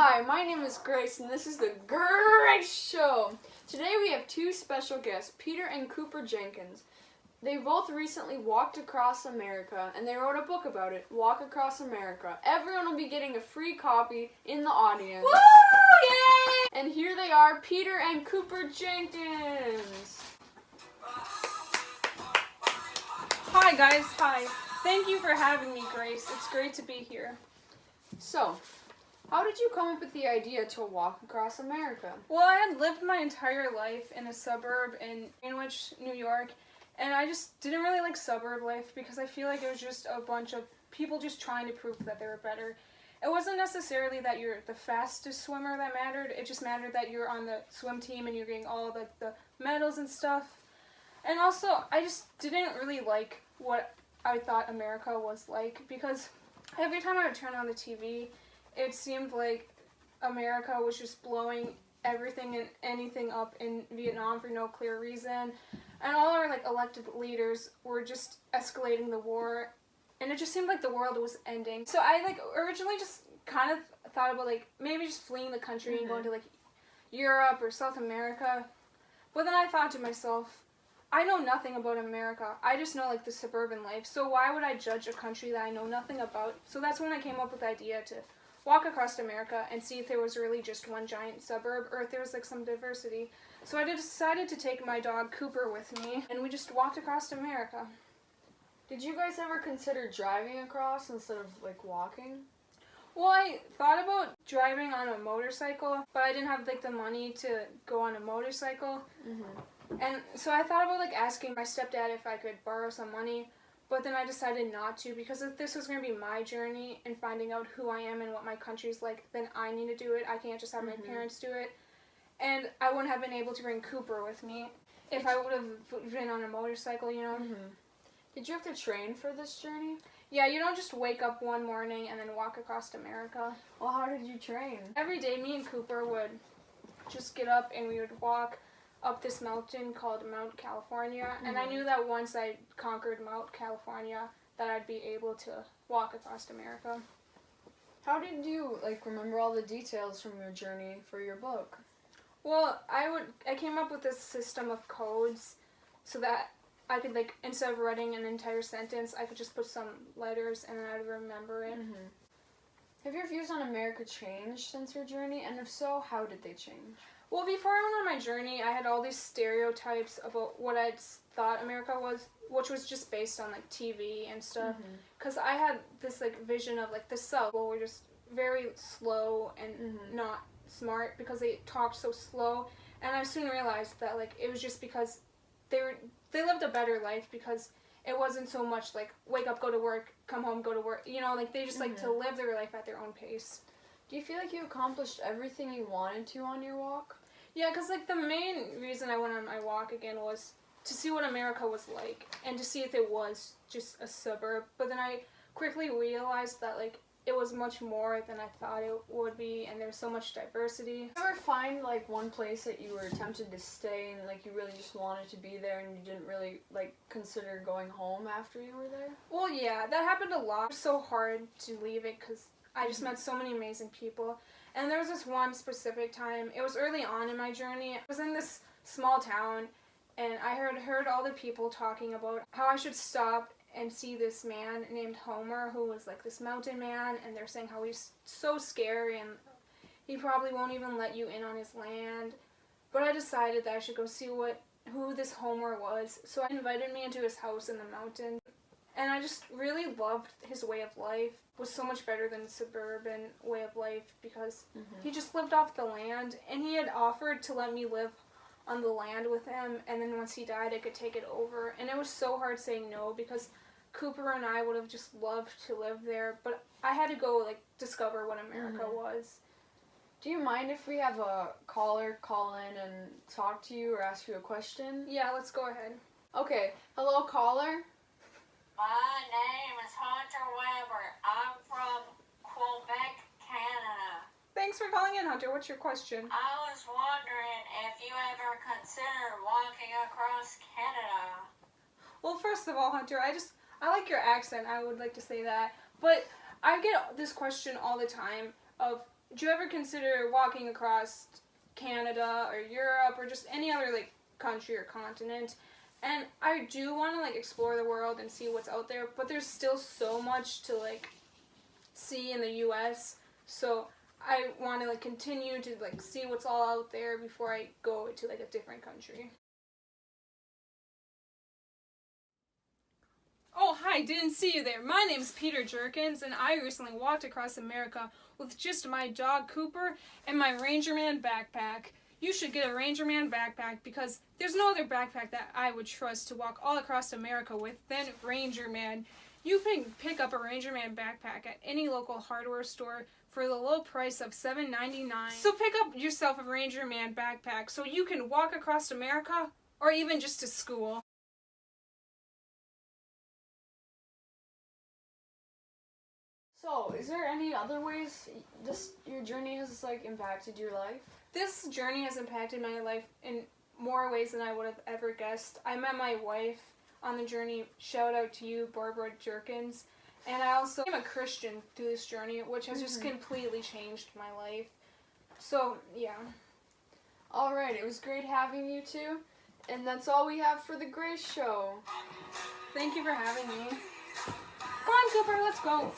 Hi, my name is Grace, and this is the Grace Show. Today we have two special guests, Peter and Cooper Jenkins. They both recently walked across America, and they wrote a book about it, Walk Across America. Everyone will be getting a free copy in the audience. Woo! Yay! And here they are, Peter and Cooper Jenkins. Hi guys, hi. Thank you for having me, Grace. It's great to be here. So, how did you come up with the idea to walk across America? Well, I had lived my entire life in a suburb in Greenwich, New York, and I just didn't really like suburb life because I feel like it was just a bunch of people just trying to prove that they were better. It wasn't necessarily that you're the fastest swimmer that mattered. It just mattered that you're on the swim team and you're getting all the medals and stuff. And also, I just didn't really like what I thought America was like because every time I would turn on the TV, it seemed like America was just blowing everything and anything up in Vietnam for no clear reason. And all our elected leaders were just escalating the war. And it just seemed like the world was ending. So I originally just kind of thought about maybe just fleeing the country and going to Europe or South America. But then I thought to myself, I know nothing about America. I just know the suburban life. So why would I judge a country that I know nothing about? So that's when I came up with the idea to walk across America and see if there was really just one giant suburb or if there was some diversity. So I decided to take my dog Cooper with me and we just walked across America. Did you guys ever consider driving across instead of walking? Well, I thought about driving on a motorcycle, but I didn't have the money to go on a motorcycle. And so I thought about asking my stepdad if I could borrow some money, but then I decided not to because if this was going to be my journey and finding out who I am and what my country's like, then I need to do it. I can't just have my parents do it. And I wouldn't have been able to bring Cooper with me if I would have been on a motorcycle, you know? Did you have to train for this journey? Yeah, you don't just wake up one morning and then walk across America. Well, how did you train? Every day, me and Cooper would just get up and we would walk up this mountain called Mount California. And I knew that once I conquered Mount California, that I'd be able to walk across America. How did you remember all the details from your journey for your book? Well, I came up with this system of codes so that I could instead of writing an entire sentence, I could just put some letters and then I'd remember it. Have your views on America changed since your journey? And if so, how did they change? Well, before I went on my journey, I had all these stereotypes about what I thought America was, which was just based on TV and stuff. Because I had this vision of the South, where we're just very slow and not smart because they talked so slow. And I soon realized that it was just because they lived a better life because it wasn't so much wake up, go to work, come home, go to work. You know, they just like to live their life at their own pace. Do you feel like you accomplished everything you wanted to on your walk? Yeah, because the main reason I went on my walk again was to see what America was like and to see if it was just a suburb. But then I quickly realized that it was much more than I thought it would be, and there's so much diversity. Did you ever find one place that you were tempted to stay and you really just wanted to be there and you didn't really consider going home after you were there? Well, yeah, that happened a lot. It was so hard to leave it because I just met so many amazing people. And there was this one specific time, it was early on in my journey. I was in this small town and I heard all the people talking about how I should stop and see this man named Homer who was this mountain man, and they're saying how he's so scary and he probably won't even let you in on his land. But I decided that I should go see who this Homer was. So I invited me into his house in the mountain. And I just really loved his way of life. It was so much better than the suburban way of life because he just lived off the land, and he had offered to let me live on the land with him, and then once he died I could take it over. And it was so hard saying no because Cooper and I would have just loved to live there, but I had to go discover what America was. Do you mind if we have a caller call in and talk to you or ask you a question? Yeah, let's go ahead. Okay, hello caller. My name is Hunter Weber. I'm from Quebec, Canada. Thanks for calling in, Hunter. What's your question? I was wondering if you ever considered walking across Canada. Well, first of all, Hunter, I like your accent. I would like to say that. But I get this question all the time of do you ever consider walking across Canada or Europe or just any other like country or continent? And I do want to like explore the world and see what's out there, but there's still so much to like see in the US. So I want to like continue to like see what's all out there before I go to like a different country. Oh, hi, didn't see you there. My name's Peter Jerkins, and I recently walked across America with just my dog Cooper and my Rangerman backpack. You should get a Rangerman backpack because there's no other backpack that I would trust to walk all across America with than Rangerman. You can pick up a Rangerman backpack at any local hardware store for the low price of $7.99. So pick up yourself a Rangerman backpack so you can walk across America or even just to school. So, is there any other ways your journey has like impacted your life? This journey has impacted my life in more ways than I would have ever guessed. I met my wife on the journey. Shout out to you, Barbara Jerkins. And I also am a Christian through this journey, which has just completely changed my life. So, yeah. Alright, it was great having you two. And that's all we have for the Grace Show. Thank you for having me. Come on, Cooper, let's go.